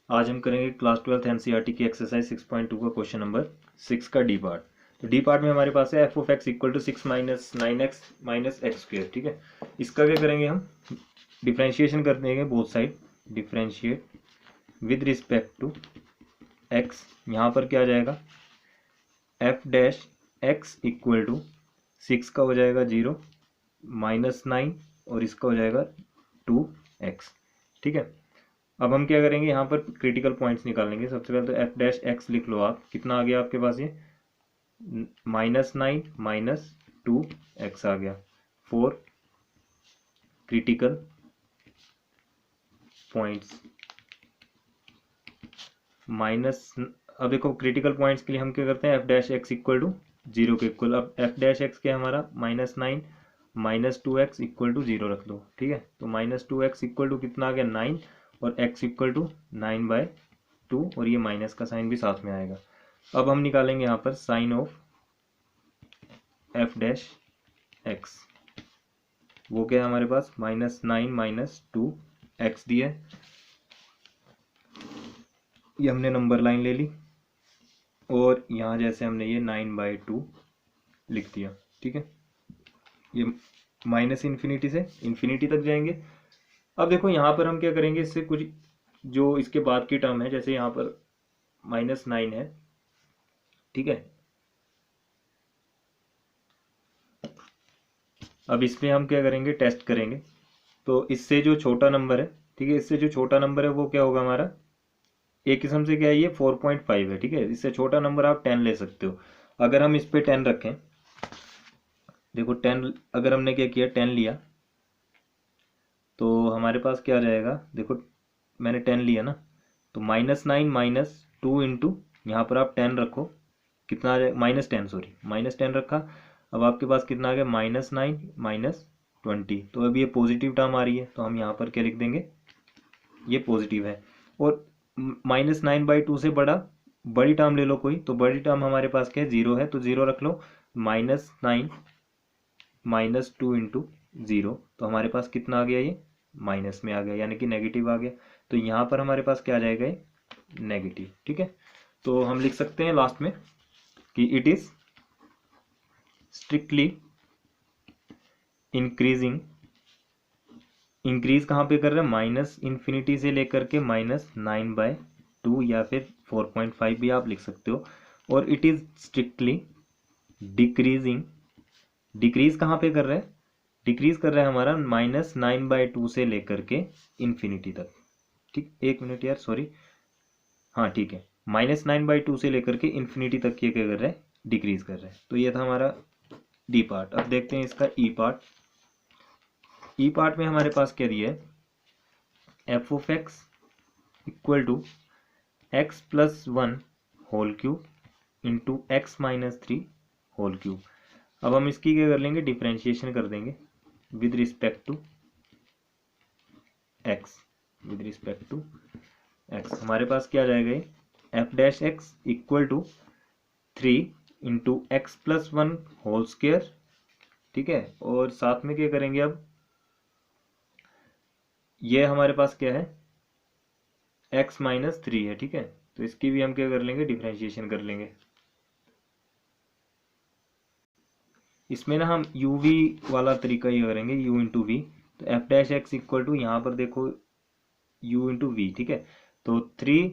आज हम करेंगे क्लास 12th एनसीईआरटी की एक्सरसाइज 6.2 का क्वेश्चन नंबर 6 का डी पार्ट। तो डी पार्ट में हमारे पास है F of x equal to 6 minus 9x minus X square. ठीक है, इसका क्या करेंगे हम, डिफ्रेंशिएशन कर देंगे both side. Differentiate with respect to X, यहाँ पर क्या आ जाएगा, F dash x equal to 6 का हो जाएगा 0 माइनस 9 और इसका हो जाएगा 2x। ठीक है, अब हम क्या करेंगे, यहाँ पर क्रिटिकल पॉइंट्स निकालेंगे। सबसे पहले तो एफ डैश एक्स लिख लो आप, कितना आ गया आपके पास, ये -9 माइनस 2x आ गया। 4 क्रिटिकल पॉइंट्स माइनस, अब देखो क्रिटिकल पॉइंट्स के लिए हम क्या करते हैं, F dash x equal to 0 के इक्वल। अब एफ डैश एक्स क्या है हमारा, -9 माइनस 2x इक्वल टू 0 रख लो। ठीक है, तो -2x इक्वल टू कितना आ गया 9 और x इक्वल टू 9/2 और ये माइनस का साइन भी साथ में आएगा। अब हम निकालेंगे यहाँ पर sign of F dash X, वो क्या है हमारे पास, -9 माइनस 2x दिया है, ये हमने नंबर लाइन ले ली और यहाँ जैसे हमने ये 9/2 लिख दिया। ठीक है, ये माइनस इन्फिनिटी से इन्फिनिटी तक जाएंगे। अब देखो यहाँ पर हम क्या करेंगे, इससे कुछ जो इसके बाद की टर्म है, जैसे यहाँ पर -9 है। ठीक है, अब इसमें हम क्या करेंगे, टेस्ट करेंगे। तो इससे जो छोटा नंबर है, ठीक है, इससे जो छोटा नंबर है वो क्या होगा हमारा, एक किस्म से क्या है, ये 4.5 है। ठीक है, इससे छोटा नंबर आप 10 ले सकते हो। अगर हम इस पे 10 रखें, देखो 10 अगर हमने क्या किया, 10 लिया तो हमारे पास क्या आ जाएगा, देखो मैंने 10 लिया ना, तो -9 माइनस 2 इंटू, यहाँ पर आप 10 रखो, कितना आ जाएगा, -10, सॉरी -10 रखा। अब आपके पास कितना आ गया, -9 माइनस 20। तो अब ये पॉजिटिव टर्म आ रही है, तो हम यहाँ पर क्या लिख देंगे, ये पॉजिटिव है। और -9/2 से बड़ी टर्म ले लो कोई, तो बड़ी टर्म हमारे पास क्या है, 0 है, तो 0 रख लो। -9 माइनस 2 इंटू 0, तो हमारे पास कितना आ गया, ये माइनस में आ गया, यानी कि नेगेटिव आ गया। तो यहाँ पर हमारे पास क्या आ जाएगा, ये नेगेटिव। ठीक है, तो हम लिख सकते हैं लास्ट में कि it is strictly increasing. Increase कहाँ पे कर रहे हैं, माइनस इन्फिनिटी से लेकर के -9/2 या फिर 4.5 भी आप लिख सकते हो। और it is strictly decreasing, decrease कहाँ पे कर रहे हैं, डिक्रीज कर रहा है हमारा -9/2 से लेकर के इन्फिनिटी तक। ठीक, एक मिनट यार, सॉरी, हाँ ठीक है, -9/2 से लेकर के इन्फिनिटी तक ये क्या कर रहा है, डिक्रीज कर रहा है। तो ये था हमारा डी पार्ट। अब देखते हैं इसका ई पार्ट। ई पार्ट में हमारे पास क्या दिया है, F of x equal to x plus 1 whole cube into X minus 3 whole cube. अब हम इसकी क्या कर लेंगे, डिफ्रेंशिएशन कर देंगे with respect to X. With respect to X हमारे पास क्या आ जाएगा, ये F dash x equal to 3 into X plus 1 whole square. ठीक है, और साथ में क्या करेंगे, अब ये हमारे पास क्या है, x माइनस 3 है। ठीक है, तो इसकी भी हम क्या कर लेंगे, डिफ्रेंशिएशन कर लेंगे। इसमें ना हम यू वी वाला तरीका ये करेंगे, u इंटू वी। तो F dash x equal to, यहाँ पर देखो u इंटू वी। ठीक है, तो 3,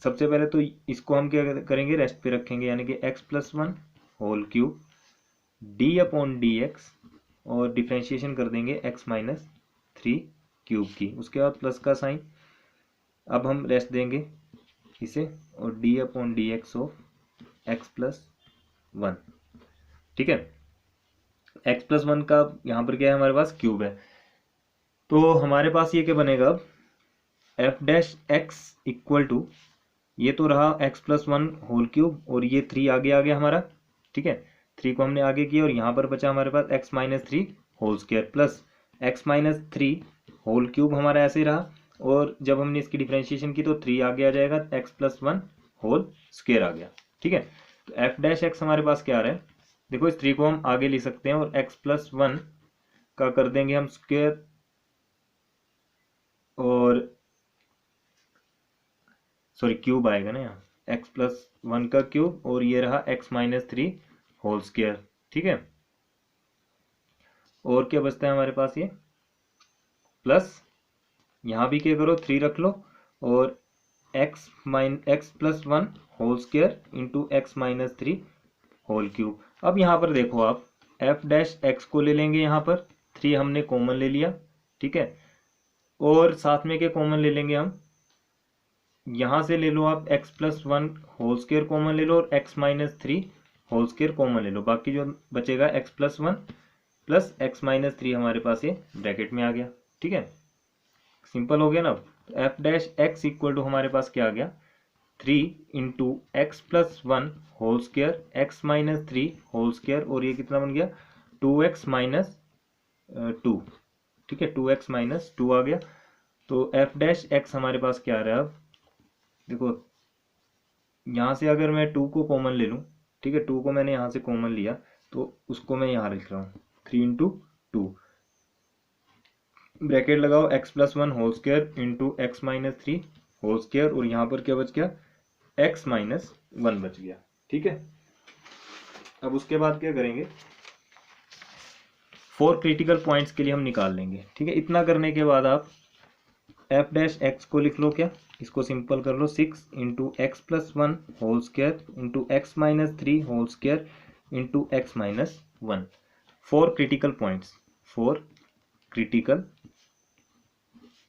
सबसे पहले तो इसको हम क्या करेंगे, रेस्ट पे रखेंगे, यानी कि x plus 1 whole cube D upon D X, और डिफ्रेंशिएशन कर देंगे x माइनस 3 क्यूब की, उसके बाद प्लस का साइन। अब हम रेस्ट देंगे इसे, और D upon D x of x plus 1। ठीक है, एक्स प्लस 1 का यहाँ पर क्या है, हमारे पास क्यूब है। तो हमारे पास ये क्या बनेगा, अब F dash x equal to, ये तो रहा एक्स प्लस 1 होल क्यूब और ये 3 आगे आ गया हमारा। ठीक है, 3 को हमने आगे किया और यहाँ पर बचा हमारे पास x minus 3 whole square plus x minus 3 whole cube, हमारा ऐसे ही रहा। और जब हमने इसकी डिफ्रेंशिएशन की तो 3 आगे आ जाएगा, एक्स प्लस 1 होल स्क्वायर आ गया। ठीक है, तो एफ डैश एक्स हमारे पास क्या आ रहा है, देखो इस 3 को हम आगे लिख सकते हैं और एक्स प्लस 1 का कर देंगे हम स्क्वायर, और सॉरी क्यूब आएगा ना यहाँ, x+1 का क्यूब, और ये रहा x-3 होल स्क्वायर, ठीक है। और क्या बचता है हमारे पास, ये प्लस, यहाँ भी क्या करो 3 रख लो, और x+1 whole square into x-3 whole cube. अब यहाँ पर देखो आप f' को ले लेंगे, यहाँ पर 3 हमने कॉमन ले लिया, ठीक है, और साथ में क्या कॉमन ले लेंगे हम, यहाँ से ले लो आप x+1 होल स्क्वायर कॉमन ले लो, और x-3 होल स्क्वायर कॉमन ले लो, बाकी जो बचेगा x+1 प्लस x-3 हमारे पास ये ब्रैकेट में आ गया, ठीक है। सिंपल हो गया ना। f' इक्वल टू हमारे पास क्या आ गया, 3 into x+1 whole square x-3 whole square, और ये कितना बन गया 2x-2, ठीक है, 2x-2 आ गया। तो f' हमारे पास क्या आ रहा है, अब देखो यहाँ से अगर मैं 2 को कॉमन ले लूँ, ठीक है, 2 को मैंने यहाँ से कॉमन लिया, तो उसको मैं यहाँ लिख रहा हूँ 3 इंटू 2, ब्रैकेट लगाओ x+1 whole square into x-3 whole square, और यहाँ पर क्या बच गया x-1 बच गया, ठीक है। अब उसके बाद क्या करेंगे, 4 क्रिटिकल पॉइंट्स के लिए हम निकाल लेंगे, ठीक है। इतना करने के बाद आप f' को लिख लो, क्या इसको सिंपल कर लो, 6 into x+1 whole square into x-3 whole square into x-1, 4 critical points, 4 critical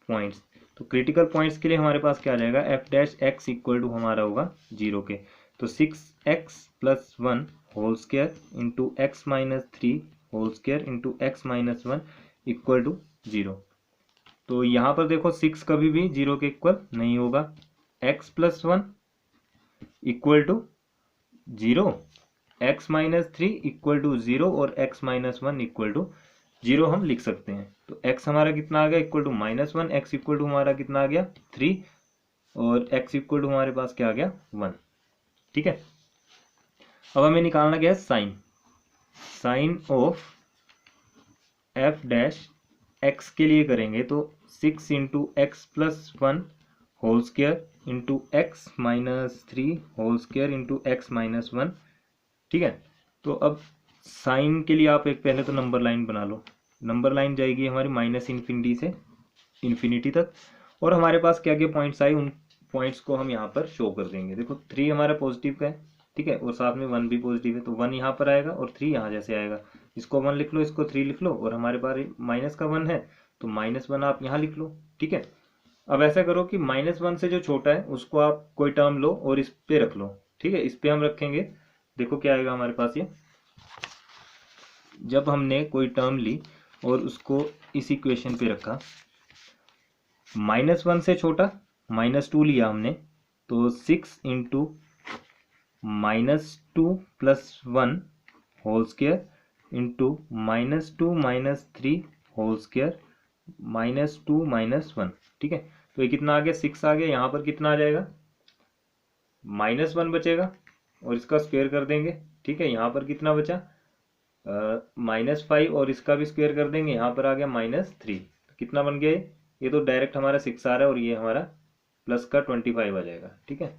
points. तो क्रिटिकल पॉइंट्स के लिए हमारे पास क्या आ जाएगा, f' इक्वल टू हमारा होगा 0 के, तो 6x+1 whole square into x-3 whole square into x-1 equal to 0। तो यहाँ पर देखो 6 कभी भी 0 के इक्वल नहीं होगा, x+1 equal to 0, x-3 equal to 0, और x-1 इक्वल टू 0 हम लिख सकते हैं। तो x हमारा कितना आ गया, equal to -1, x equal to हमारा कितना आ गया 3, और x इक्वल टू हमारे पास क्या आ गया 1, ठीक है। अब हमें निकालना क्या है, साइन ऑफ f' के लिए करेंगे तो 6 into x+1 whole square into x-3 whole square into x-1, ठीक है। तो अब साइन के लिए आप एक पहले तो नंबर लाइन बना लो, नंबर लाइन जाएगी हमारी -∞ से इन्फिनिटी तक, और हमारे पास क्या क्या पॉइंट्स आए उन पॉइंट्स को हम यहाँ पर शो कर देंगे। देखो 3 हमारा पॉजिटिव का है, ठीक है, और साथ में 1 भी पॉजिटिव है, तो 1 यहाँ पर आएगा और 3 यहाँ जैसे आएगा, इसको 1 लिख लो, इसको 3 लिख लो, और हमारे पास माइनस का 1 है तो -1 आप यहाँ लिख लो, ठीक है। अब ऐसा करो कि -1 से जो छोटा है उसको आप कोई टर्म लो और इस पे रख लो, ठीक है, इस पे हम रखेंगे। देखो क्या आएगा हमारे पास, ये जब हमने कोई टर्म ली और उसको इस इक्वेशन पे रखा, -1 से छोटा -2 लिया हमने, तो 6 into -2 plus 1 whole square into -2 -3 whole square -2 -1, ठीक है। तो ये कितना आ गया 6 आ गया, यहाँ पर कितना आ जाएगा -1 बचेगा, और इसका स्क्वायर कर देंगे, ठीक है, यहाँ पर कितना बचा -5, और इसका भी स्क्वायर कर देंगे, यहाँ पर आ गया -3, तो कितना बन गया ये तो डायरेक्ट हमारा 6 आ रहा है, और ये हमारा प्लस का 25 आ जाएगा, ठीक है,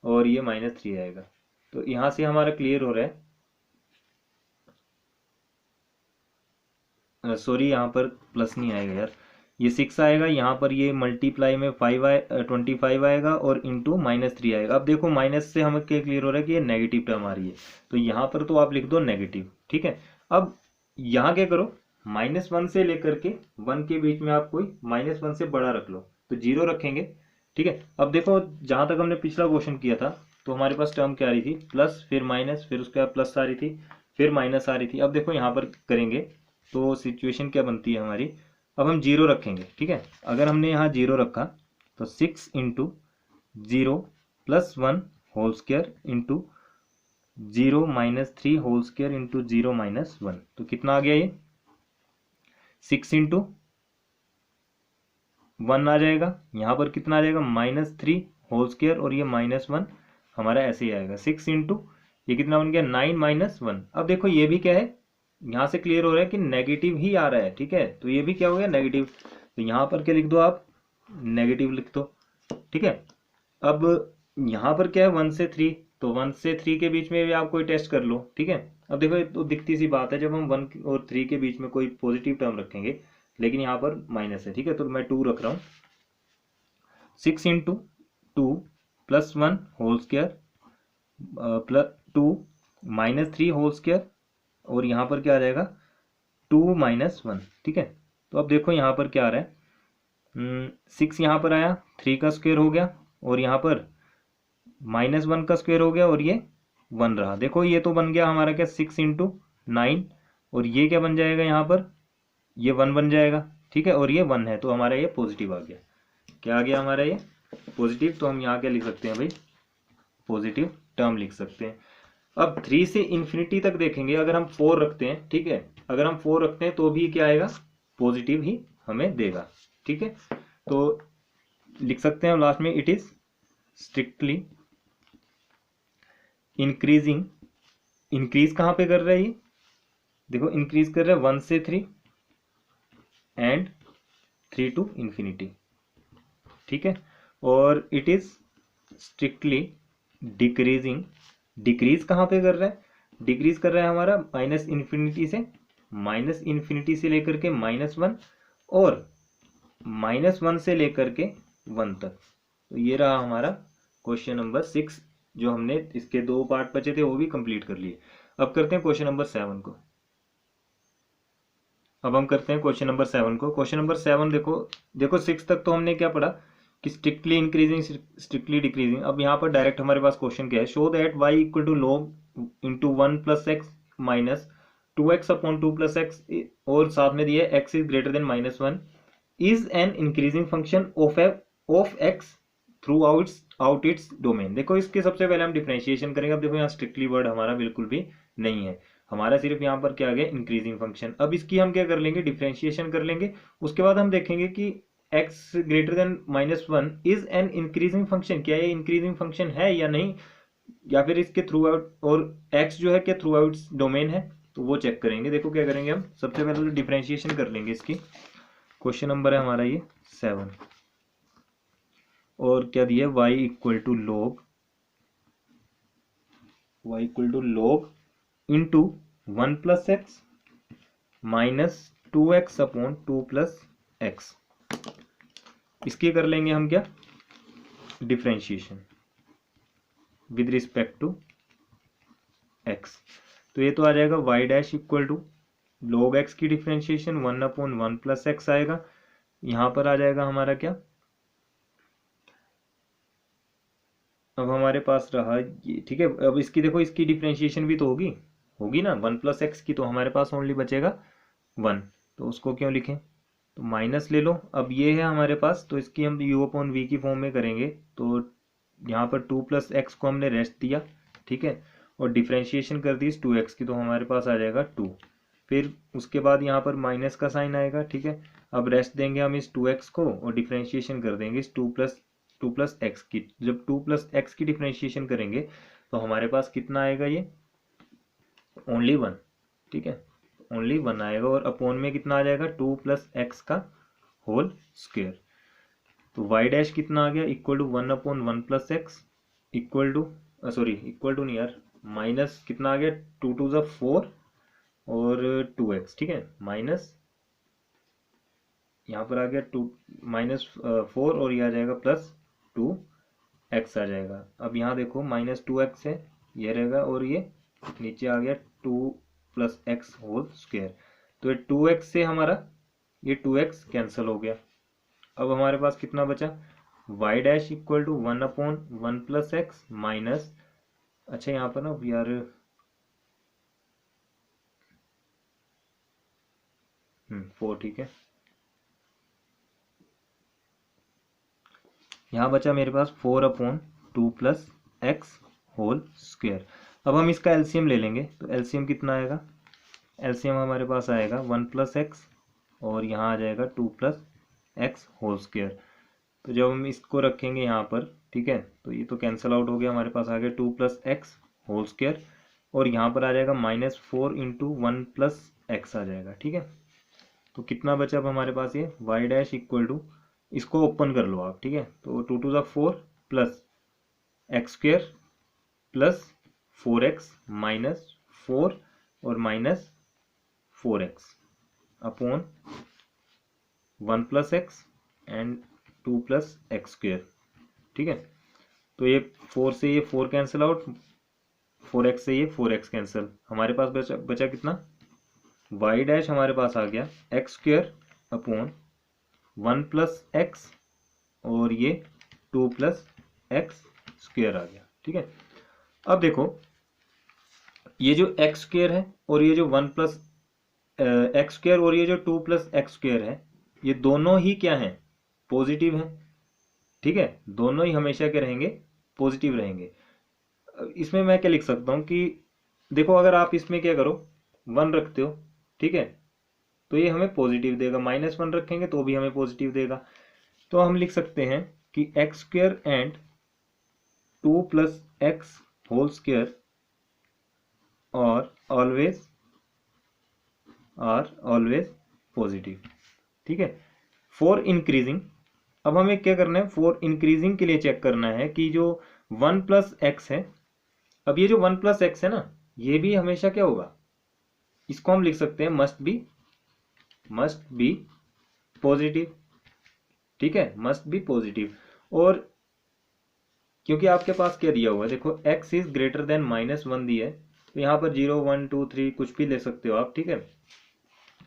और ये -3 आएगा। तो यहाँ से हमारा क्लियर हो रहा है, सॉरी यहाँ पर प्लस नहीं आएगा यार, ये 6 आएगा, यहाँ पर ये मल्टीप्लाई में 25 आएगा, और इंटू -3 आएगा। अब देखो माइनस से हमें क्या क्लियर हो रहा है कि ये नेगेटिव टर्म आ रही है, तो यहाँ पर तो आप लिख दो नेगेटिव, ठीक है। अब यहाँ क्या करो, -1 से लेकर के 1 के बीच में आप कोई -1 से बड़ा रख लो, तो 0 रखेंगे, ठीक है। अब देखो जहाँ तक हमने पिछला क्वेश्चन किया था, तो हमारे पास टर्म क्या आ रही थी, प्लस, फिर माइनस, फिर उसके बाद प्लस आ रही थी, फिर माइनस आ रही थी। अब देखो यहाँ पर करेंगे तो सिचुएशन क्या बनती है हमारी, अब हम 0 रखेंगे, ठीक है। अगर हमने यहाँ 0 रखा तो 6 into 0 plus 1 whole square into 0 -3 whole square into 0 -1, तो कितना आ गया ये 6 इंटू 1 आ जाएगा, यहाँ पर कितना आ जाएगा -3 होल स्क्वायर, और ये -1 हमारा ऐसे ही आएगा, 6 इंटू ये कितना बन गया 9 -1। अब देखो ये भी क्या है, यहाँ से क्लियर हो रहा है कि नेगेटिव ही आ रहा है, ठीक है, तो ये भी क्या हो गया नेगेटिव, तो यहाँ पर क्या लिख दो आप नेगेटिव लिख दो, ठीक है। अब यहाँ पर क्या है 1 से 3, तो 1 से 3 के बीच में भी आप कोई टेस्ट कर लो, ठीक है। अब देखो ये तो दिखती सी बात है, जब हम 1 और 3 के बीच में कोई पॉजिटिव टर्म रखेंगे, लेकिन यहाँ पर माइनस है, ठीक है, तो मैं 2 रख रहा हूँ। 6 into 2 plus 1 whole square plus 2 minus 3 whole square, और यहाँ पर क्या आ जाएगा 2 माइनस 1, ठीक है। तो अब देखो यहाँ पर क्या आ रहा है, 6 यहाँ पर आया, 3 का स्क्वायर हो गया, और यहाँ पर माइनस 1 का स्क्वायर हो गया, और ये 1 रहा। देखो ये तो बन गया हमारा क्या 6 इंटू 9, और ये क्या बन जाएगा यहाँ पर, ये 1 बन जाएगा, ठीक है, और ये 1 है, तो हमारा ये पॉजिटिव आ गया। क्या आ गया हमारा ये पॉजिटिव, तो हम यहाँ क्या लिख सकते हैं भाई, पॉजिटिव टर्म लिख सकते हैं। अब 3 से इन्फिनिटी तक देखेंगे, अगर हम 4 रखते हैं, ठीक है, अगर हम 4 रखते हैं तो भी क्या आएगा, पॉजिटिव ही हमें देगा, ठीक है। तो लिख सकते हैं लास्ट में, it is strictly increasing. Increase कहाँ पे कर रहा है ये, देखो इंक्रीज कर रहा है 1 से 3 एंड 3 टू इन्फिनिटी, ठीक है। और it is strictly decreasing. Decrease कहाँ पे कर रहा है, डिक्रीज कर रहा है हमारा माइनस इन्फिनिटी से लेकर के -1, और -1 से लेकर के 1 तक। तो ये रहा हमारा क्वेश्चन नंबर 6, जो हमने इसके 2 पार्ट बचे थे वो भी कंप्लीट कर लिए। अब करते हैं क्वेश्चन नंबर 7 को। अब हम करते हैं क्वेश्चन नंबर 7 को। क्वेश्चन नंबर 7 देखो 6 तक तो हमने क्या पढ़ा कि स्ट्रिक्टली इंक्रीजिंग स्ट्रिक्टली डिक्रीजिंग। अब यहाँ पर डायरेक्ट हमारे पास क्वेश्चन क्या है, show that y equal to log into 1 plus x minus 2x upon 2 plus x, और साथ में दिया x is greater than -1, is an increasing function of x throughout its domain. देखो इसके सबसे पहले हम डिफरेंशिएशन करेंगे। अब देखो यहाँ स्ट्रिक्टली वर्ड हमारा बिल्कुल भी नहीं है, हमारा सिर्फ यहाँ पर क्या आ गया, इंक्रीजिंग फंक्शन। अब इसकी हम क्या कर लेंगे, डिफरेंशिएशन कर लेंगे। उसके बाद हम देखेंगे कि x greater than -1 is an increasing function, क्या ये इंक्रीजिंग फंक्शन है या नहीं, या फिर इसके थ्रू आउट, और x जो है क्या थ्रू आउट डोमेन है, तो वो चेक करेंगे। देखो क्या करेंगे हम, सबसे पहले तो डिफरेंशिएशन कर लेंगे इसकी। क्वेश्चन नंबर है हमारा ये 7, और क्या दिया, y equal to log into 1 plus x minus 2x upon 2 plus x. इसकी कर लेंगे हम क्या, differentiation with respect to x। तो ये तो आ जाएगा y dash equal to log x की डिफरेंशिएशन 1 अपॉन 1 प्लस एक्स आएगा। यहाँ पर आ जाएगा हमारा क्या, अब हमारे पास रहा ये, ठीक है। अब इसकी देखो, इसकी डिफरेंशिएशन भी तो होगी ना 1 प्लस एक्स की, तो हमारे पास ओनली बचेगा 1, तो उसको क्यों लिखें, तो माइनस ले लो। अब ये है हमारे पास, तो इसकी हम u अपॉन वी की फॉर्म में करेंगे, तो यहाँ पर 2 प्लस एक्स को हमने रेस्ट दिया, ठीक है, और डिफरेंशिएशन कर दी इस 2x की, तो हमारे पास आ जाएगा 2। फिर उसके बाद यहाँ पर माइनस का साइन आएगा, ठीक है। अब रेस्ट देंगे हम इस 2x को, और डिफरेंशिएशन कर देंगे इस 2 प्लस एक्स की। जब 2 प्लस एक्स की डिफरेंशिएशन करेंगे तो हमारे पास कितना आएगा, ये ओनली 1, ठीक है, ओनली 1 आएगा, और अपॉन में कितना आ जाएगा 2 प्लस एक्स का होल स्क्वायर। तो y डैश कितना आ गया, equal to 1 upon 1 plus x, equal to equal to नहीं यार, माइनस कितना आ गया, 2 टू ज़ा 4 और 2x, ठीक है, माइनस यहाँ पर आ गया 2 -4, और ये आ जाएगा +2x आ जाएगा। अब यहाँ देखो -2x है, ये रहेगा, और ये नीचे आ गया 2 प्लस एक्स होल स्क्वायर। तो ये 2x से हमारा ये 2x कैंसिल हो गया। अब हमारे पास कितना बचा, y dash equal to 1 upon 1 plus x minus, अच्छा यहाँ पर ना यार 4, ठीक है, यहाँ बचा मेरे पास 4 upon 2 plus x whole square. अब हम इसका एलसीएम ले लेंगे, तो एलसीएम कितना आएगा, एलसीएम हमारे पास आएगा 1 प्लस एक्स, और यहाँ आ जाएगा 2 प्लस एक्स होल स्क्वायर। तो जब हम इसको रखेंगे यहाँ पर, ठीक है, तो ये तो कैंसिल आउट हो गया, हमारे पास आ गया 2 प्लस एक्स होल स्क्वायर, और यहाँ पर आ जाएगा -4 इंटू 1 प्लस एक्स आ जाएगा, ठीक है। तो कितना बचा अब हमारे पास, ये y डैश इक्वल टू, इसको ओपन कर लो आप, ठीक है, तो 2 टू ज़ा 4 plus x square plus 4x minus 4 और minus 4x upon 1 plus x and 2 plus x square. ठीक है, तो ये 4 से ये 4 कैंसिल आउट, 4x से ये 4x कैंसिल, हमारे पास बचा कितना, y डैश हमारे पास आ गया x square upon 1 plus x और ये 2 प्लस एक्स स्क्वेयर आ गया। ठीक है, अब देखो ये जो एक्स स्क्वेयर है और ये जो 1 प्लस एक्स स्क्वेयर और ये जो 2 प्लस एक्स स्क्वेयर है, ये दोनों ही क्या हैं, पॉजिटिव हैं। ठीक है, दोनों ही हमेशा क्या रहेंगे, पॉजिटिव रहेंगे। इसमें मैं क्या लिख सकता हूँ कि देखो अगर आप इसमें क्या करो 1 रखते हो, ठीक है, तो ये हमें पॉजिटिव देगा, -1 रखेंगे तो भी हमें पॉजिटिव देगा। तो हम लिख सकते हैं कि x square and 2 plus x whole square और ऑलवेज पॉजिटिव। ठीक है, फॉर इंक्रीजिंग, अब हमें क्या करना है, फॉर इंक्रीजिंग के लिए चेक करना है कि जो 1 प्लस एक्स है, अब ये जो 1 प्लस एक्स है ना, ये भी हमेशा क्या होगा, इसको हम लिख सकते हैं मस्ट बी पॉजिटिव। ठीक है, मस्ट बी पॉजिटिव। और क्योंकि आपके पास क्या दिया हुआ है, देखो x इज ग्रेटर देन -1 दिया है, तो यहाँ पर 0 1 2 3 कुछ भी ले सकते हो आप। ठीक है,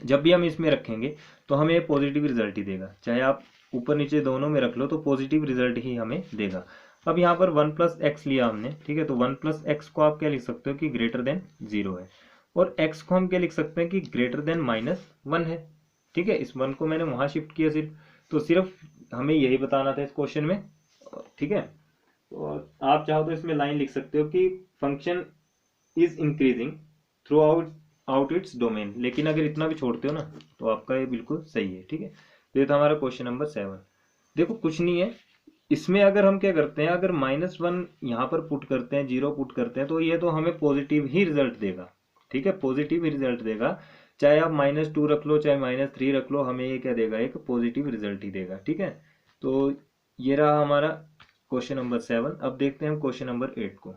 जब भी हम इसमें रखेंगे तो हमें पॉजिटिव रिजल्ट ही देगा, चाहे आप ऊपर नीचे दोनों में रख लो तो पॉजिटिव रिजल्ट ही हमें देगा। अब यहाँ पर 1 प्लस एक्स लिया हमने, ठीक है, तो 1 प्लस एक्स को आप क्या लिख सकते हो कि ग्रेटर देन 0 है, और x को हम क्या लिख सकते हैं कि ग्रेटर देन -1 है। ठीक है, इस 1 को मैंने वहाँ शिफ्ट किया सिर्फ, तो सिर्फ हमें यही बताना था इस क्वेश्चन में। ठीक है, तो आप चाहो तो इसमें लाइन लिख सकते हो कि function is increasing through out its domain, लेकिन अगर इतना भी छोड़ते हो ना तो आपका ये बिल्कुल सही है। ठीक है, तो ये था हमारा क्वेश्चन नंबर 7। देखो कुछ नहीं है इसमें, अगर हम क्या करते हैं, अगर -1 यहाँ पर पुट करते हैं, 0 पुट करते हैं, तो ये तो हमें पॉजिटिव ही रिजल्ट देगा। ठीक है, पॉजिटिव ही रिजल्ट देगा, चाहे आप -2 रख लो चाहे -3 रख लो, हमें ये क्या देगा, एक पॉजिटिव रिजल्ट ही देगा। ठीक है, तो ये रहा हमारा क्वेश्चन नंबर 7। अब देखते हैं हम क्वेश्चन नंबर 8 को।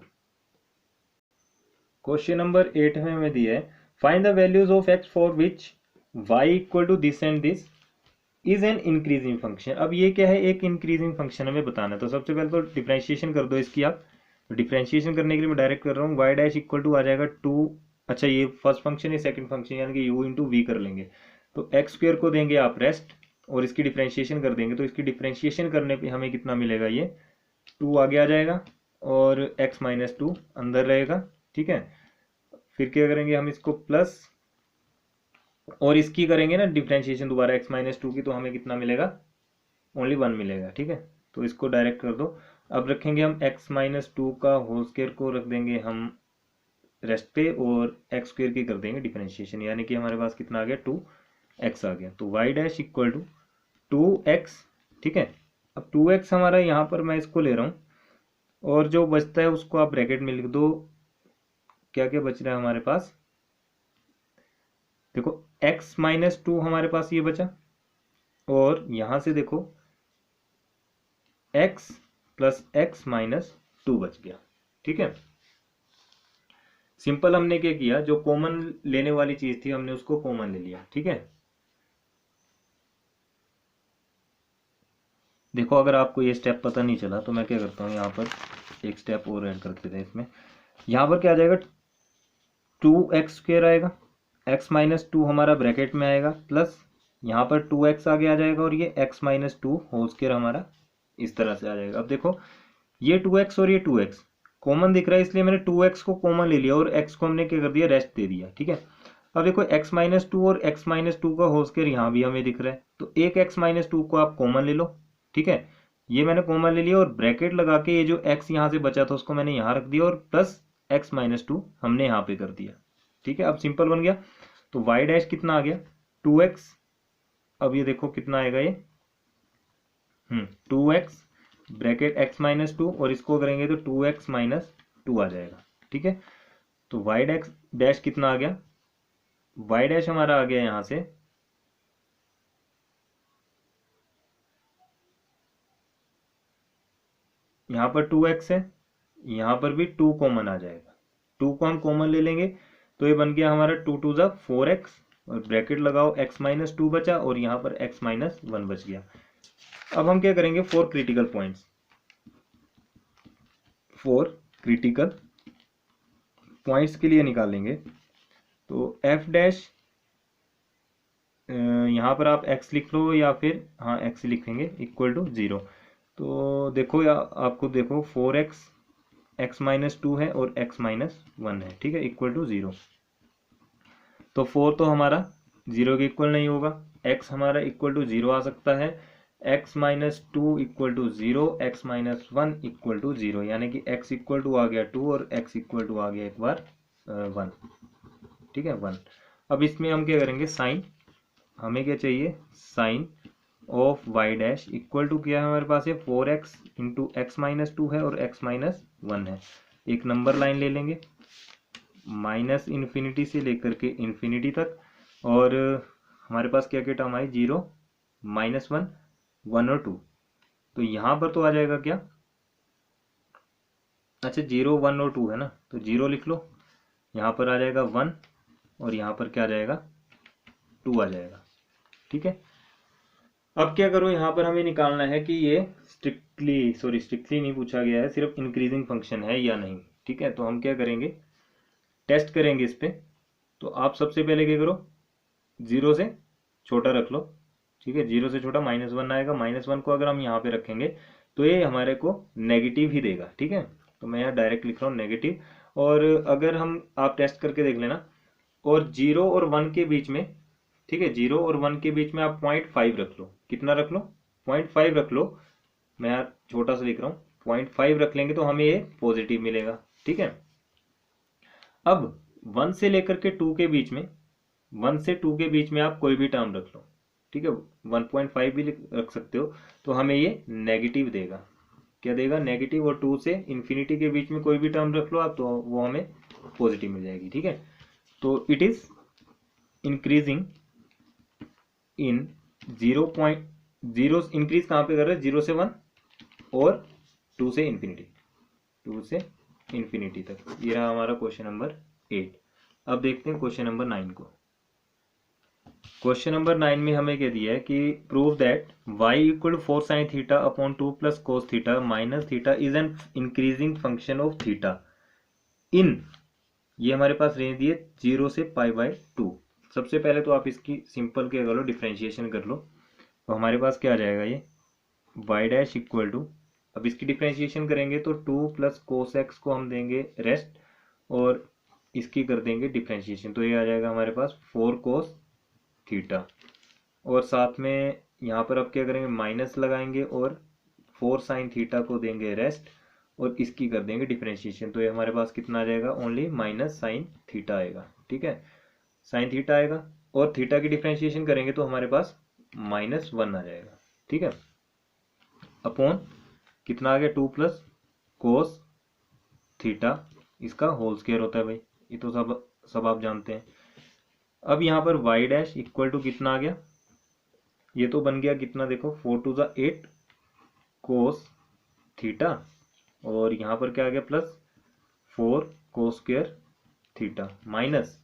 क्वेश्चन नंबर 8 में हमें दिया है find the values of x for which y equal to this and this is an increasing function. अब ये क्या है, एक इंक्रीजिंग फंक्शन हमें बताना है। तो सबसे पहले तो डिफरेंशिएशन कर दो इसकी आप। तो डिफरेंशिएशन करने के लिए मैं डायरेक्ट कर रहा हूँ, y डैश इक्वल टू आ जाएगा 2, अच्छा ये फर्स्ट फंक्शन है, सेकंड फंक्शन यानी कि u इंटू वी कर लेंगे, तो एक्स स्क्वेयर को देंगे आप रेस्ट और इसकी डिफरेंशिएशन कर देंगे, तो इसकी डिफरेंशिएशन करने पे हमें कितना मिलेगा, ये 2 आगे आ जाएगा और x -2 अंदर रहेगा। ठीक है, फिर क्या करेंगे हम इसको प्लस और इसकी करेंगे ना डिफरेंशिएशन दोबारा x -2 की, तो हमें कितना मिलेगा, ओनली 1 मिलेगा। ठीक है, तो इसको डायरेक्ट कर दो। अब रखेंगे हम x -2 का होल स्क्वायर को रख देंगे हम रेस्ट पे और एक्स स्क्वायर की कर देंगे डिफरेंशिएशन, यानी कि हमारे पास कितना आ गया, 2x आ गया। तो y dash equal to 2x। ठीक है, अब 2x हमारा यहाँ पर मैं इसको ले रहा हूँ और जो बचता है उसको आप ब्रैकेट में लिख दो। क्या क्या बच रहा है हमारे पास, देखो x -2 हमारे पास ये बचा, और यहां से देखो x प्लस x -2 बच गया। ठीक है, सिंपल हमने क्या किया, जो कॉमन लेने वाली चीज थी हमने उसको कॉमन ले लिया। ठीक है, देखो अगर आपको ये स्टेप पता नहीं चला तो मैं क्या करता हूँ, यहाँ पर एक स्टेप और ऐड कर देते हैं इसमें। यहाँ पर क्या आ जाएगा, 2x स्क्वेयर आएगा, x -2 हमारा ब्रैकेट में आएगा, प्लस यहाँ पर 2x आगे आ जाएगा और ये x -2 होल स्क्वेयर हमारा इस तरह से आ जाएगा। अब देखो ये 2x और ये 2x कॉमन दिख रहा है, इसलिए मैंने 2x को कॉमन ले लिया और x को हमने क्या कर दिया, रेस्ट दे दिया। ठीक है, अब देखो x -2 और x -2 का होल स्क्वायर यहाँ भी हमें दिख रहा है, तो एक x -2 को आप कॉमन ले लो। ठीक है, ये मैंने कॉमन ले लिया और ब्रैकेट लगा के ये जो x यहाँ से बचा था उसको मैंने यहाँ रख दिया और प्लस x -2 हमने यहाँ पे कर दिया। ठीक है, अब सिंपल बन गया। तो y डैश कितना आ गया, 2x। अब ये देखो कितना आएगा ये 2x ब्रैकेट x -2 और इसको करेंगे तो 2x -2 आ जाएगा। ठीक है, तो y डैश कितना आ गया, y डैश हमारा आ गया यहां से यहाँ पर 2x है यहाँ पर भी 2 कॉमन आ जाएगा, 2 को हम कॉमन ले लेंगे तो ये बन गया हमारा 2 टू ज़ा 4x, और ब्रैकेट लगाओ, x माइनस 2 बचा और यहाँ पर x माइनस 1 बच गया। अब हम क्या करेंगे, 4 क्रिटिकल पॉइंट्स, 4 क्रिटिकल पॉइंट्स के लिए निकालेंगे। तो f डैश, यहाँ पर आप x लिख लो या फिर हाँ x लिखेंगे, इक्वल टू 0। तो देखो या आपको देखो 4x, x माइनस 2 है और x माइनस 1 है, ठीक है, इक्वल टू 0। तो 4 तो हमारा 0 के इक्वल नहीं होगा, x हमारा इक्वल टू 0 आ सकता है, x minus 2 equal to 0, x minus 1 equal to 0, यानी कि x इक्वल टू आ गया 2 और x इक्वल टू आ गया एक बार 1, ठीक है 1। अब इसमें हम क्या करेंगे, साइन, हमें क्या चाहिए, sign of y dash equal to क्या है हमारे पास, है 4x इंटू एक्स माइनस 2 है और x माइनस 1 है। एक नंबर लाइन ले लेंगे माइनस इन्फिनिटी से लेकर के इन्फिनिटी तक, और हमारे पास क्या क्या टर्म आई, 0, माइनस 1, 1 और 2। तो यहाँ पर तो आ जाएगा क्या, अच्छा 0, 1 और 2 है ना, तो 0 लिख लो, यहाँ पर आ जाएगा 1 और यहाँ पर क्या आ जाएगा, 2 आ जाएगा, ठीक है। अब क्या करो, यहाँ पर हमें निकालना है कि ये स्ट्रिक्टली नहीं पूछा गया है, सिर्फ इंक्रीजिंग फंक्शन है या नहीं, ठीक है। तो हम क्या करेंगे, टेस्ट करेंगे इस पे। तो आप सबसे पहले क्या करो, 0 से छोटा रख लो, ठीक है, 0 से छोटा -1 आएगा, -1 को अगर हम यहाँ पे रखेंगे तो ये हमारे को नेगेटिव ही देगा, ठीक है। तो मैं यहाँ डायरेक्ट लिख रहा हूँ नेगेटिव, और अगर हम आप टेस्ट करके देख लेना, और 0 और 1 के बीच में, ठीक है, 0 और 1 के बीच में आप 0.5 रख लो, कितना रख लो, 0.5 रख लो, मैं यार छोटा सा लिख रहा हूँ, 0.5 रख लेंगे तो हमें ये पॉजिटिव मिलेगा, ठीक है। अब 1 से लेकर के 2 के बीच में, 1 से 2 के बीच में आप कोई भी टर्म रख लो, ठीक है, 1.5 भी रख सकते हो, तो हमें ये नेगेटिव देगा, क्या देगा, नेगेटिव। और 2 से इन्फिनिटी के बीच में कोई भी टर्म रख लो आप, तो वो हमें पॉजिटिव मिल जाएगी, ठीक है। तो it is increasing in 0.0, increase कहाँ पे कर रहे हैं, 0 से 1 और 2 से इन्फिनिटी, 2 से इन्फिनिटी तक। ये रहा हमारा क्वेश्चन नंबर 8। अब देखते हैं क्वेश्चन नंबर 9 को। क्वेश्चन नंबर 9 में हमें क्या दिया है कि prove that y equal to 4 sine theta upon 2 plus cos theta minus theta is an increasing function of theta in, ये हमारे पास रेंज दी है 0 से π/2। सबसे पहले तो आप इसकी सिंपल क्या कर लो, डिफ्रेंशिएशन कर लो, तो हमारे पास क्या आ जाएगा, ये y डैश इक्वल टू, अब इसकी डिफ्रेंशिएशन करेंगे तो 2 प्लस कोस एक्स को हम देंगे रेस्ट और इसकी कर देंगे डिफ्रेंशिएशन, तो ये आ जाएगा हमारे पास 4 कोस थीटा, और साथ में यहाँ पर अब क्या करेंगे, माइनस लगाएंगे और 4 साइन थीटा को देंगे रेस्ट और इसकी कर देंगे डिफ्रेंशिएशन, तो ये हमारे पास कितना आ जाएगा, ओनली माइनस साइन थीटा आएगा, ठीक है, साइन थीटा आएगा, और थीटा की डिफ्रेंशिएशन करेंगे तो हमारे पास -1 आ जाएगा, ठीक है, अपॉन कितना आ गया, 2 प्लस कोस थीटा, इसका होल स्क्वायर होता है भाई, ये तो सब आप जानते हैं। अब यहाँ पर y डैश इक्वल टू कितना आ गया, ये तो बन गया कितना, देखो 4 टू ज़ा 8 कोस थीटा, और यहाँ पर क्या आ गया plus 4 cos square theta, minus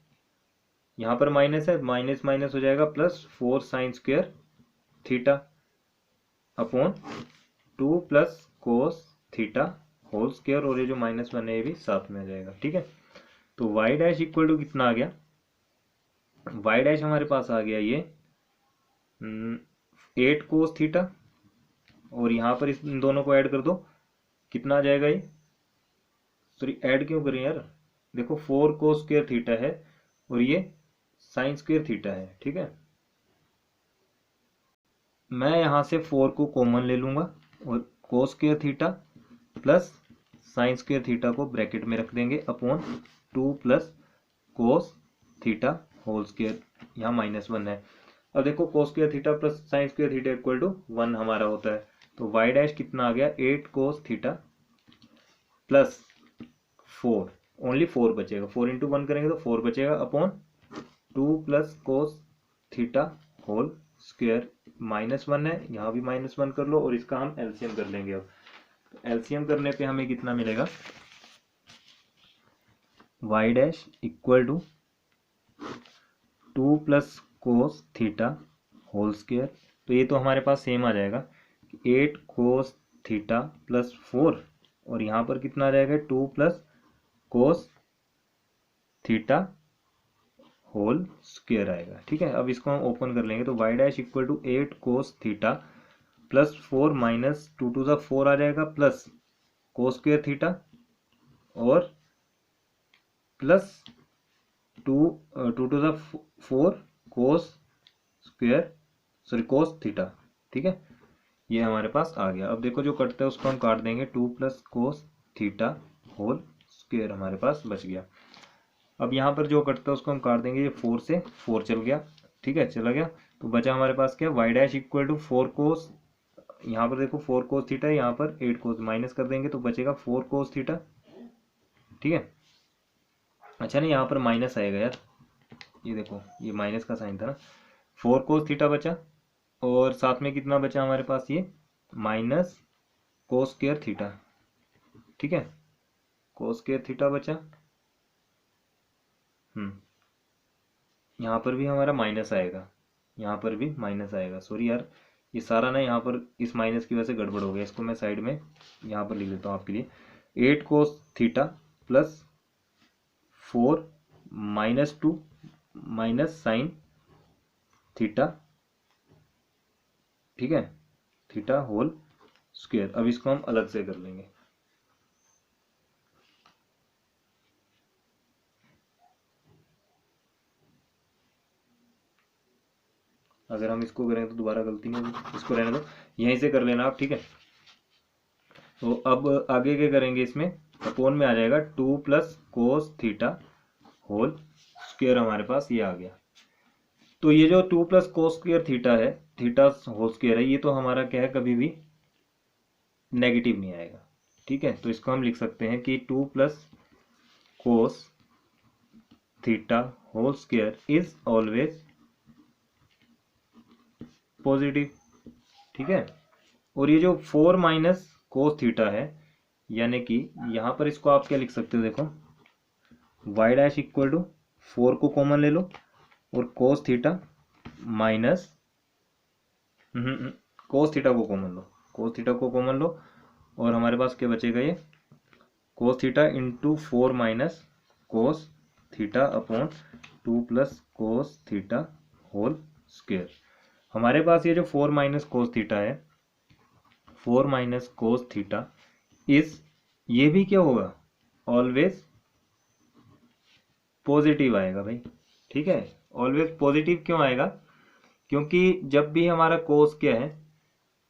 यहाँ पर माइनस है, माइनस माइनस हो जाएगा plus 4 sine square theta upon 2 plus cos theta whole square, और ये जो -1 है ये भी साथ में आ जाएगा, ठीक है। तो y डैश इक्वल टू कितना आ गया, y डैश हमारे पास आ गया ये 8 कोस थीटा, और यहाँ पर इन दोनों को ऐड कर दो, कितना आ जाएगा ये, सॉरी ऐड क्यों करें यार, देखो 4 कोस स्क्वायर थीटा है और ये साइन स्क्वायर थीटा है, ठीक है। मैं यहाँ से 4 को कॉमन ले लूँगा और cos square theta plus sine square theta को ब्रैकेट में रख देंगे upon 2 plus cos theta whole square, यहाँ -1 है। अब देखो cos square theta plus sine square theta equal to 1 हमारा होता है, तो y डैश कितना आ गया, 8 कोस थीटा प्लस 4, ओनली 4 बचेगा, 4 इंटू 1 करेंगे तो 4 बचेगा upon 2 plus cos theta whole square, -1 है, यहाँ भी -1 कर लो और इसका हम एलसीएम कर लेंगे। अब तो एलसीएम करने पे हमें कितना मिलेगा, y dash equal to 2 plus cos theta whole square. तो ये तो हमारे पास सेम आ जाएगा 8 कोस थीटा प्लस 4, और यहाँ पर कितना आ जाएगा 2 plus cos theta whole square आएगा। ठीक है, अब इसको हम ओपन कर लेंगे तो y dash equal to 8 cos theta plus 4 minus 2 two ज़ा 4 आ जाएगा प्लस कोस स्क्वायर थीटा और प्लस 2 टू ज़ा 4 कोस स्क्वायर कोस थीटा। ठीक है, ये हमारे पास आ गया। अब देखो जो कटता है उसको हम काट देंगे, 2 plus cos theta whole square हमारे पास बच गया। अब यहाँ पर जो कटता है उसको हम काट देंगे, ये 4 से 4 चल गया। ठीक है, चला गया। तो बचा हमारे पास क्या, वाई डैश इक्वल टू 4 कोस, यहाँ पर देखो 4 कोस थीटा, यहाँ पर 8 कोस, माइनस कर देंगे तो बचेगा 4 कोस थीटा। ठीक है, अच्छा नहीं यहाँ पर माइनस आएगा यार, ये देखो ये माइनस का साइन था ना। 4 कोस थीटा बचा और साथ में कितना बचा हमारे पास, ये माइनस कोस स्क्वायर थीटा। ठीक है, कोस स्क्वायर थीटा बचा। यहाँ पर भी हमारा माइनस आएगा, यहाँ पर भी माइनस आएगा। सॉरी यार, ये सारा ना यहाँ पर इस माइनस की वजह से गड़बड़ हो गया। इसको मैं साइड में यहाँ पर लिख देता हूँ आपके लिए। 8 cos theta plus 4 minus 2 minus sine theta. ठीक है, थीटा होल स्क्वायर। अब इसको हम अलग से कर लेंगे। अगर हम इसको करें तो दोबारा गलती नहीं होगी, इसको रहने दो, यहीं से कर लेना आप। ठीक है, तो अब आगे क्या करेंगे, इसमें अपोन में आ जाएगा 2 plus cos theta whole square हमारे पास ये आ गया। तो ये जो 2 प्लस कोस स्क्वायर थीटा है, थीटा होल स्क्वायर है, ये तो हमारा क्या है, कभी भी नेगेटिव नहीं आएगा। ठीक है, तो इसको हम लिख सकते हैं कि 2 plus cos theta whole square is always positive. ठीक है, और ये जो 4 माइनस कोस थीटा है, यानी कि यहाँ पर इसको आप क्या लिख सकते हो, देखो वाई डैश इक्वल टू 4 को कॉमन ले लो और cos theta minus cos theta को कॉमन लो, कोस थीटा को कॉमन लो, और हमारे पास क्या बचेगा, ये cos theta into 4 minus cos theta upon 2 plus cos theta whole square. हमारे पास ये जो 4 माइनस कोस थीटा है, 4 माइनस कोस थीटा इस, ये भी क्या होगा, ऑलवेज पॉजिटिव आएगा भाई। ठीक है, ऑलवेज पॉजिटिव क्यों आएगा, क्योंकि जब भी हमारा कोस क्या है,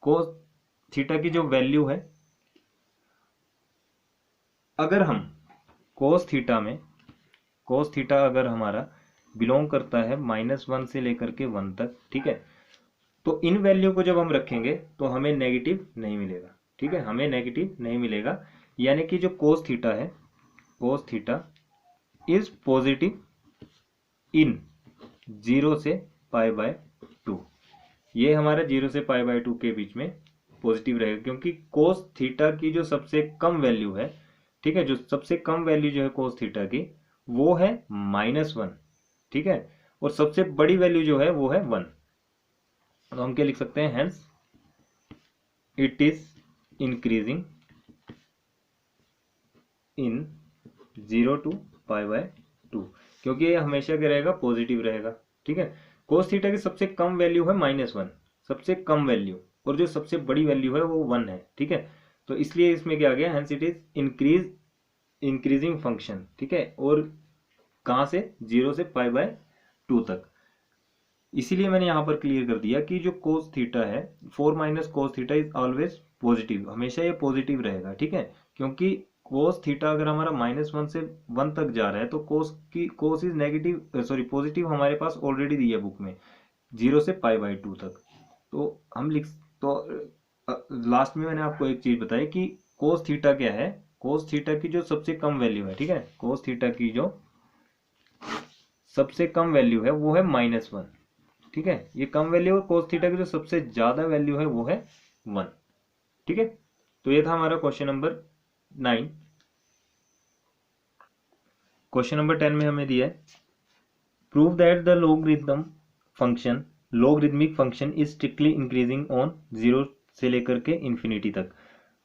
कोस थीटा की जो वैल्यू है, अगर हम कोस थीटा में, कोस थीटा अगर हमारा बिलोंग करता है -1 से लेकर के 1 तक, ठीक है, तो इन वैल्यू को जब हम रखेंगे तो हमें नेगेटिव नहीं मिलेगा। ठीक है, हमें नेगेटिव नहीं मिलेगा, यानी कि जो कोस थीटा है, cos theta is positive in 0 से π/2। ये हमारा 0 से π/2 के बीच में पॉजिटिव रहेगा, क्योंकि कोस थीटा की जो सबसे कम वैल्यू है, ठीक है, जो सबसे कम वैल्यू जो है कोस थीटा की, वो है -1। ठीक है, और सबसे बड़ी वैल्यू जो है वो है 1। तो हम क्या लिख सकते हैं, hence it is increasing in 0 to π/2, क्योंकि ये हमेशा क्या रहेगा, पॉजिटिव रहेगा। ठीक है, कोस थीटा की सबसे कम वैल्यू है -1, सबसे कम वैल्यू, और जो सबसे बड़ी वैल्यू है वो 1 है। ठीक है, तो इसलिए इसमें क्या आ गया, hence it is increasing function. ठीक है, और कहाँ से, 0 से π/2 तक। इसीलिए मैंने यहाँ पर क्लियर कर दिया कि जो कोस थीटा है, 4 minus cos theta is always positive, हमेशा ये पॉजिटिव रहेगा। ठीक है, क्योंकि कोस थीटा अगर हमारा -1 से 1 तक जा रहा है तो कोस इज नेगेटिव, सॉरी पॉजिटिव हमारे पास ऑलरेडी दी है बुक में, 0 से π/2 तक। तो हम लिख, तो लास्ट में मैंने आपको एक चीज बताई कि कोस थीटा क्या है, कोस थीटा की जो सबसे कम वैल्यू है, ठीक है, कोस थीटा की जो सबसे कम वैल्यू है वो है -1। ठीक है, ये कम वैल्यू, और कोस थीटा की जो सबसे ज्यादा वैल्यू है वो है 1। ठीक है, तो ये था हमारा क्वेश्चन नंबर 9। क्वेश्चन नंबर 10 में हमें दिया है prove that the logarithmic function is strictly increasing on 0 से लेकर के इन्फिनिटी तक।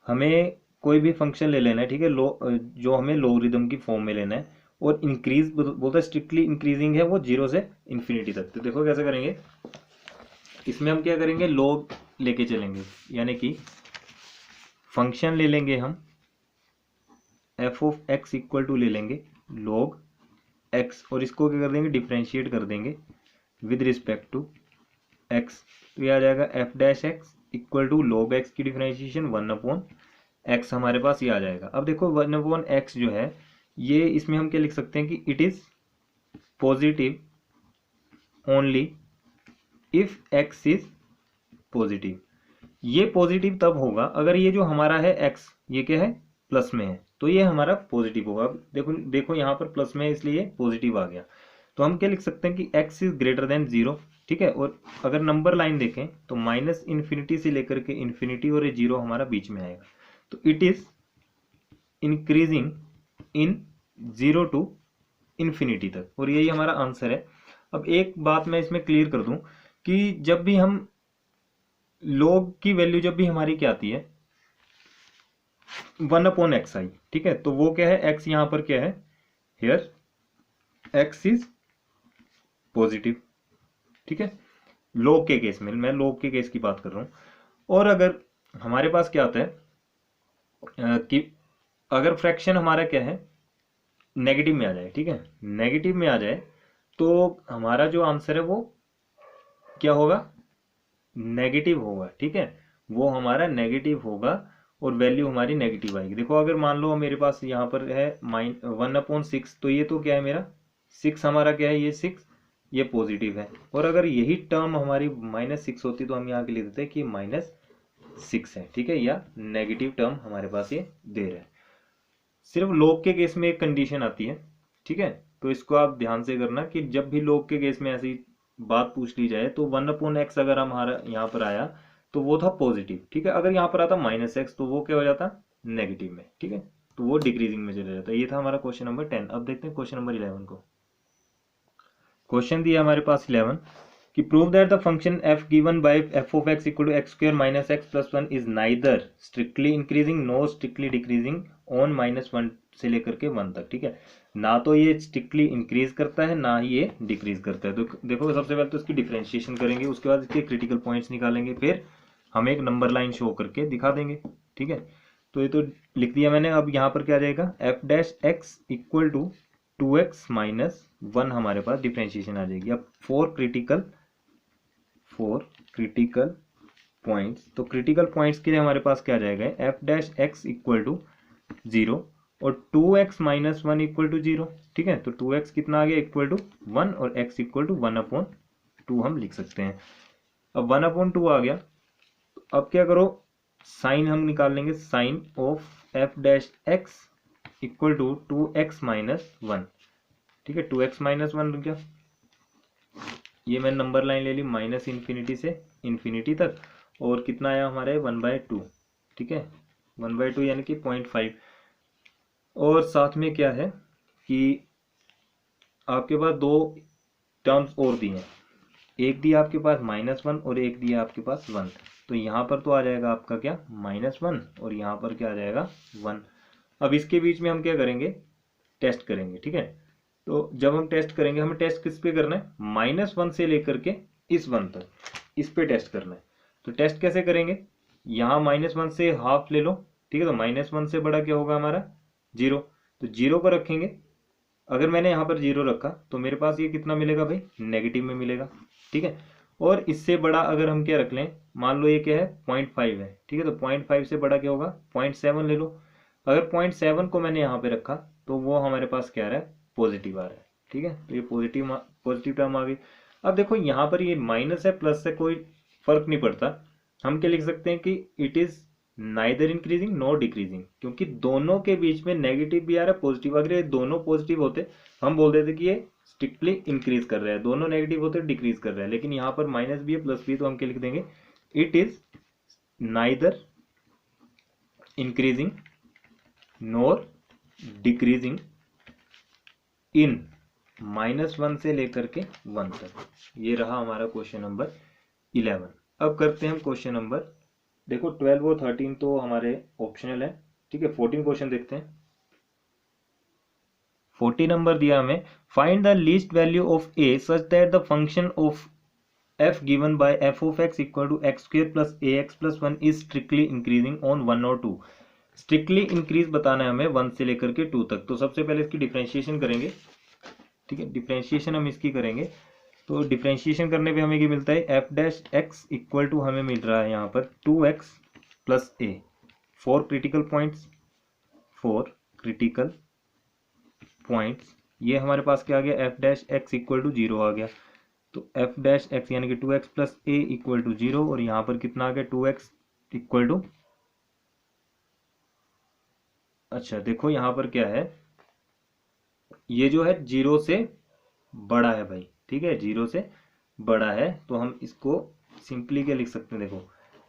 हमें कोई भी फंक्शन ले लेना है, ठीक है, जो हमें लॉगरिदम की फॉर्म में लेना है और इंक्रीज बोलता है स्ट्रिक्टली इंक्रीजिंग है वो 0 से इन्फिनिटी तक। तो देखो कैसे करेंगे, इसमें हम क्या करेंगे, लॉग लेके चलेंगे, यानी कि फंक्शन ले लेंगे हम f of x equal to ले लेंगे लॉग एक्स और इसको क्या कर देंगे, डिफ्रेंशिएट कर देंगे विद रिस्पेक्ट टू एक्स। तो ये आ जाएगा F dash x equal to log x की डिफ्रेंशिएशन 1/x हमारे पास ये आ जाएगा। अब देखो 1/x जो है ये, इसमें हम क्या लिख सकते हैं कि it is positive only if x is positive. ये पॉजिटिव तब होगा अगर ये जो हमारा है एक्स ये क्या है, प्लस में है, तो ये हमारा पॉजिटिव होगा। अब देखो देखो यहाँ पर प्लस में है इसलिए पॉजिटिव आ गया। तो हम क्या लिख सकते हैं कि x इज ग्रेटर देन 0, ठीक है। और अगर नंबर लाइन देखें तो माइनस इन्फिनिटी से लेकर के इन्फिनिटी और ये 0 हमारा बीच में आएगा। तो it is increasing in 0 to infinity तक, और यही हमारा आंसर है। अब एक बात मैं इसमें क्लियर कर दूं कि जब भी हम लॉग की वैल्यू जब भी हमारी क्या आती है 1/xi, ठीक है, तो वो क्या है, x यहां पर क्या है, हियर x इज पॉजिटिव, ठीक है, लॉग के केस में, मैं लॉग के केस की बात कर रहा हूं। और अगर हमारे पास क्या आता है कि अगर फ्रैक्शन हमारा क्या है नेगेटिव में आ जाए, ठीक है, नेगेटिव में आ जाए तो हमारा जो आंसर है वो क्या होगा, नेगेटिव होगा, ठीक है, वो हमारा नेगेटिव होगा और वैल्यू हमारी नेगेटिव आएगी। देखो अगर मान लो मेरे पास यहाँ पर है 1/6, तो ये तो क्या है मेरा 6 हमारा क्या है, ये 6 ये पॉजिटिव है। और अगर यही टर्म हमारी -6 होती तो हम यहाँ के लिख देते हैं कि -6 है, ठीक है, या नेगेटिव टर्म हमारे पास ये दे रहा है। सिर्फ लॉग के केस में एक कंडीशन आती है, ठीक है, तो इसको आप ध्यान से करना कि जब भी लॉग के केस में ऐसी बात पूछ ली जाए तो 1/x अगर हमारा यहाँ पर आया तो वो था पॉजिटिव, ठीक है, अगर यहाँ पर आता -x तो वो क्या हो जाता नेगेटिव में, ठीक है, तो वो डिक्रीजिंग में चला जाता है। ये था हमारा क्वेश्चन नंबर 10। अब देखते हैं क्वेश्चन नंबर 11 को। क्वेश्चन दिया हमारे पास 11 कि prove that the function f given by f of x equal to x square minus x plus 1 is neither strictly increasing no strictly decreasing on -1 से लेकर के 1 तक, ठीक है, ना तो ये स्ट्रिक्टली इंक्रीज करता है ना ही ये डिक्रीज करता है। तो देखो सबसे पहले तो इसकी डिफ्रेंशिएशन करेंगे, उसके बाद इसके क्रिटिकल पॉइंट्स निकालेंगे, फिर हम एक नंबर लाइन शो करके दिखा देंगे, ठीक है। तो ये तो लिख दिया मैंने। अब यहाँ पर क्या आ जाएगा, F dash x equal to 2x minus 1 हमारे पास डिफ्रेंशिएशन आ जाएगी। अब फोर क्रिटिकल पॉइंट्स, तो क्रिटिकल पॉइंट्स के लिए हमारे पास क्या आ जाएगा, F dash x equal to 0 और 2x माइनस 1 इक्वल टू 0, ठीक है, तो 2x कितना आ गया, इक्वल टू 1 और x इक्वल टू 1/2 हम लिख सकते हैं। अब 1/2 आ गया, अब क्या करो, साइन हम निकाल लेंगे, sign of F dash x equal to 2x minus 1, ठीक है, 2x माइनस 1 क्या, ये मैंने नंबर लाइन ले ली माइनस इन्फिनिटी से इन्फिनिटी तक, और कितना आया हमारे 1/2, ठीक है, 1/2 यानी कि 0.5। और साथ में क्या है कि आपके पास दो टर्म्स और दी हैं, एक दिया आपके पास -1 और एक दिया आपके पास 1, तो यहाँ पर तो आ जाएगा आपका क्या -1 और यहाँ पर क्या आ जाएगा 1। अब इसके बीच में हम क्या करेंगे, टेस्ट करेंगे, ठीक है। तो जब हम टेस्ट करेंगे, हमें टेस्ट किस पे करना है, -1 से लेकर के इस 1 तक, इस पे टेस्ट करना है। तो टेस्ट कैसे करेंगे, यहाँ -1 से हाफ ले लो, ठीक है, तो -1 से बड़ा क्या होगा हमारा 0, तो 0 को रखेंगे। अगर मैंने यहाँ पर 0 रखा तो मेरे पास ये कितना मिलेगा भाई, नेगेटिव में मिलेगा, ठीक है। और इससे बड़ा अगर हम क्या रख लें, मान लो ये क्या है 0.5 है, ठीक है, तो 0.5 से बड़ा क्या होगा 0.7 ले लो। अगर 0.7 को मैंने यहाँ पे रखा तो वो हमारे पास क्या आ रहा है, पॉजिटिव आ रहा है, ठीक है, तो ये पॉजिटिव टर्म आ गई। अब देखो यहाँ पर ये माइनस है प्लस से कोई फर्क नहीं पड़ता, हम क्या लिख सकते हैं कि it is neither increasing no decreasing, क्योंकि दोनों के बीच में नेगेटिव भी आ रहा है पॉजिटिव। अगर ये दोनों पॉजिटिव होते हम बोल देते कि ये स्ट्रिक्टली इंक्रीज कर रहा है, दोनों नेगेटिव होते डिक्रीज कर रहा है, लेकिन यहाँ पर माइनस भी है प्लस भी, तो हम क्या लिख देंगे, it is neither increasing NOR decreasing in -1 से लेकर के 1 तक। ये रहा हमारा क्वेश्चन नंबर 11। अब करते हैं हम क्वेश्चन नंबर, देखो 12 और 13 तो हमारे ऑप्शनल है, ठीक है। 14 क्वेश्चन देखते हैं। 14 नंबर दिया हमें, find the least value of A such that the function of f given by f of x equal to x square plus ax plus 1 is strictly increasing on 1 और 2। Strictly increase बताना है हमें 1 से लेकर के 2 तक। तो सबसे पहले इसकी डिफ्रेंशिएशन करेंगे, ठीक है। डिफ्रेंशिएशन हम इसकी करेंगे, तो डिफ्रेंशिएशन करने पे हमें क्या मिलता है, f dash x equal to हमें मिल रहा है यहाँ पर 2x plus a. 4 critical points, 4 critical points, ये हमारे पास क्या आ गया, f dash x equal to 0 आ गया। तो एफ डैश एक्स यानी कि 2x plus A equal to 0, और यहाँ पर कितना आ गया, 2x इक्वल टू, अच्छा देखो यहाँ पर क्या है, ये जो है 0 से बड़ा है भाई, ठीक है, 0 से बड़ा है। तो हम इसको सिंपली क्या लिख सकते हैं, देखो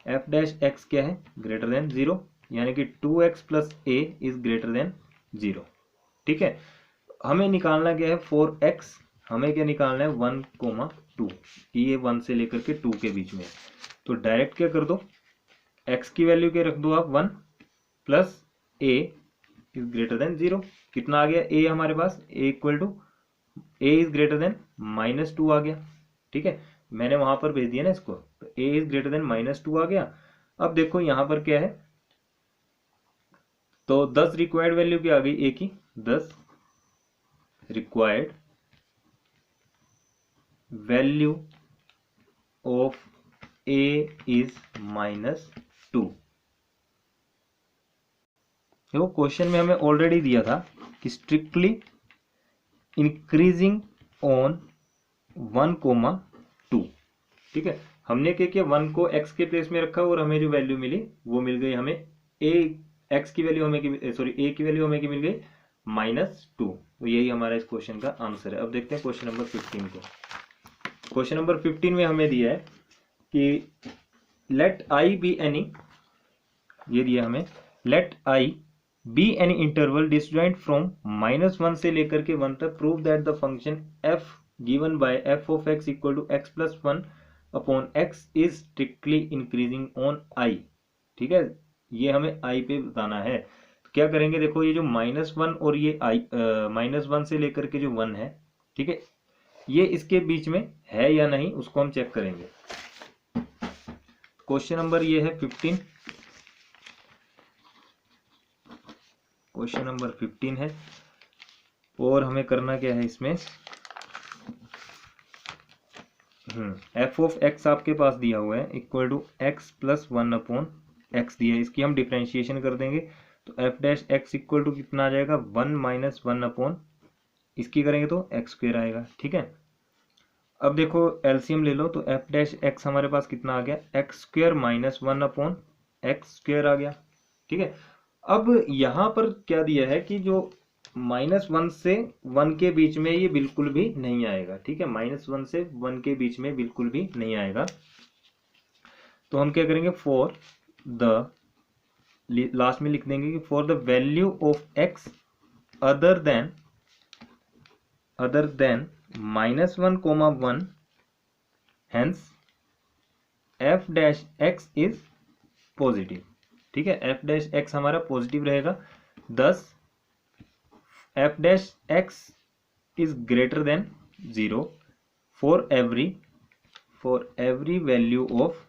एफ डैश एक्स क्या है, ग्रेटर देन 0, यानी कि 2x plus A is greater than 0, ठीक है। हमें निकालना क्या है, 4x, हमें क्या निकालना है 1,2, कि ये 1 से लेकर के 2 के बीच में है। तो डायरेक्ट क्या कर दो, x की वैल्यू क्या रख दो आप 1 plus a is greater than 0। कितना आ गया a हमारे पास, a equal to a is greater than -2 आ गया, ठीक है। मैंने वहां पर भेज दिया ना इसको, तो a इज ग्रेटर देन -2 आ गया। अब देखो यहाँ पर क्या है, तो 10 रिक्वायर्ड वैल्यू क्या आ गई a की, 10 required value of a is -2। देखो क्वेश्चन में हमें ऑलरेडी दिया था कि स्ट्रिक्टली इंक्रीजिंग ऑन 1,2, ठीक है। हमने क्या किया, 1 को x के प्लेस में रखा और हमें जो वैल्यू मिली वो मिल गई हमें a, x की वैल्यू हमें, सॉरी a की वैल्यू हमें की मिल गई -2। तो यही हमारा इस क्वेश्चन का आंसर है। अब देखते हैं क्वेश्चन नंबर 15 को। क्वेश्चन नंबर 15 में हमें दिया है कि लेट आई बी एनी, ये दिया हमें, let I be any interval disjoint from -1 से लेकर के 1 तक, prove that the function f given by f of x equal to x plus 1 upon x is strictly increasing on i, ठीक है। ये हमें i पे बताना है। तो क्या करेंगे, देखो ये जो -1 और ये i, -1 से लेकर के जो 1 है, ठीक है, ये इसके बीच में है या नहीं उसको हम चेक करेंगे। क्वेश्चन नंबर ये है 15, क्वेश्चन नंबर 15 है, और हमें करना क्या है इसमें, एफ ऑफ एक्स आपके पास दिया हुआ है equal to x plus 1 upon x दिया है, इसकी हम डिफ्रेंशिएशन कर देंगे। तो F dash x equal to कितना आ जाएगा, 1 माइनस 1 अपॉन, इसकी करेंगे तो एक्स स्क्वेयर आएगा, ठीक है। अब देखो एलसीएम ले लो, तो एफ डैश एक्स हमारे पास कितना आ गया, x square minus 1 upon x square आ गया, ठीक है। अब यहाँ पर क्या दिया है कि जो -1 से 1 के बीच में ये बिल्कुल भी नहीं आएगा, ठीक है, -1 से 1 के बीच में बिल्कुल भी नहीं आएगा। तो हम क्या करेंगे, फॉर द, लास्ट में लिख देंगे कि for the value of x other than -1, hence f dash x is positive, ठीक है। f डैश एक्स हमारा पॉजिटिव रहेगा, thus f dash x is greater than 0 for every value of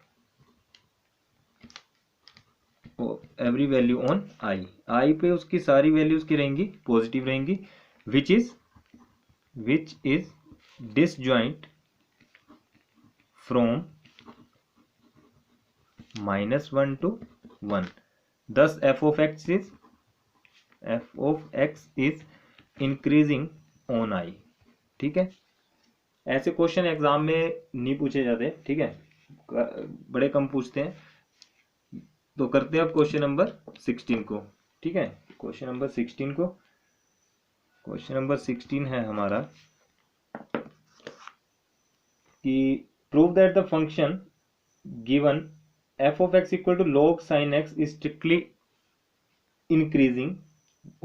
on i पे उसकी सारी वैल्यूज की रहेंगी positive रहेंगी, which is disjoint from -1 to 1, thus f of x is increasing on i, ठीक है। ऐसे क्वेश्चन एग्जाम में नहीं पूछे जाते, ठीक है, बड़े कम पूछते हैं। तो करते हैं अब क्वेश्चन नंबर 16 को, ठीक है। क्वेश्चन नंबर 16 को, क्वेश्चन नंबर 16 है हमारा कि prove that the function given f of x equal to log sin x is strictly increasing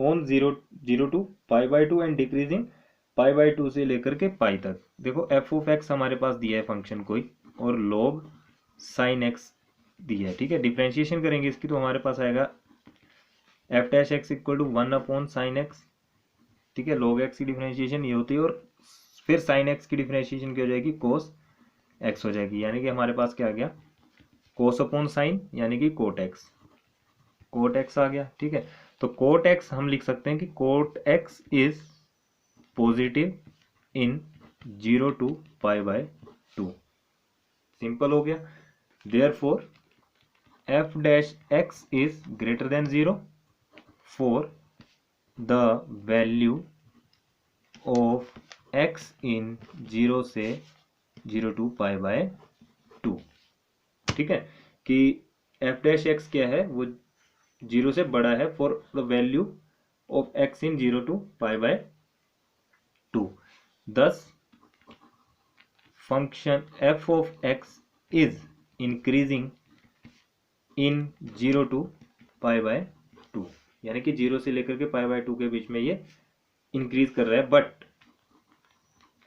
on 0 to pi by 2 and decreasing π/2 से लेकर के पाई तक। देखो एफ ऑफ एक्स हमारे पास दिया है फंक्शन कोई, और log साइन एक्स दिया है, ठीक है। डिफ्रेंशिएशन करेंगे इसकी तो हमारे पास आएगा f dash x equal to 1/sin x, ठीक है। log x की डिफ्रेंशिएशन ये होती है, और फिर sin x की डिफ्रेंशिएशन क्या हो जाएगी, cos x हो जाएगी, यानी कि हमारे पास क्या आ गया, cos/sin यानी कि cot x आ गया, ठीक है। तो cot x हम लिख सकते हैं कि cot x is positive in 0 to π/2, simple हो गया। Therefore f dash x is greater than 0 for the value of x in 0 से 0 to π/2, ठीक है, कि f डैश x क्या है, वो 0 से बड़ा है for the value of x in 0 to π/2। thus function f of x is increasing in 0 to π/2, यानी कि 0 से लेकर के π/2 के बीच में ये इंक्रीज कर रहा है, but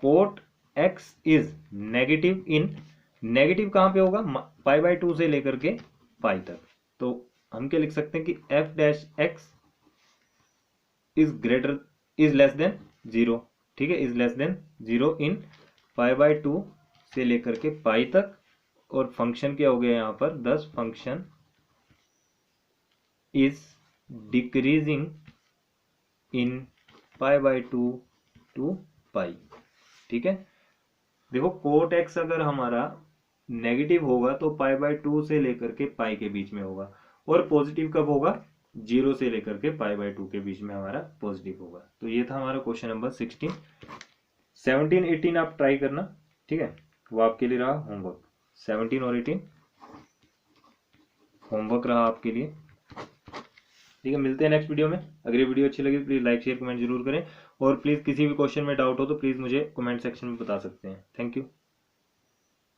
cot x is negative in, negative कहां पे होगा, π/2 से लेकर के पाई तक। तो हम क्या लिख सकते हैं कि f dash x is less than 0, ठीक है, इज लेस देन 0 इन π/2 से लेकर के पाई तक, और फंक्शन क्या हो गया यहाँ पर, this function is decreasing in π/2 to pi, ठीक है। देखो कोट एक्स अगर हमारा नेगेटिव होगा तो π/2 से लेकर के पाई के बीच में होगा, और पॉजिटिव कब होगा, 0 से लेकर के π/2 के बीच में हमारा पॉजिटिव होगा। तो ये था हमारा क्वेश्चन नंबर 16। 17 18 आप ट्राई करना, ठीक है, वो आपके लिए रहा होमवर्क। 17 और 18 होमवर्क रहा आपके लिए, ठीक है। मिलते हैं नेक्स्ट वीडियो में। अगर ये वीडियो अच्छी लगी प्लीज़ लाइक शेयर कमेंट जरूर करें, और प्लीज़ किसी भी क्वेश्चन में डाउट हो तो प्लीज़ मुझे कमेंट सेक्शन में बता सकते हैं। Thank you.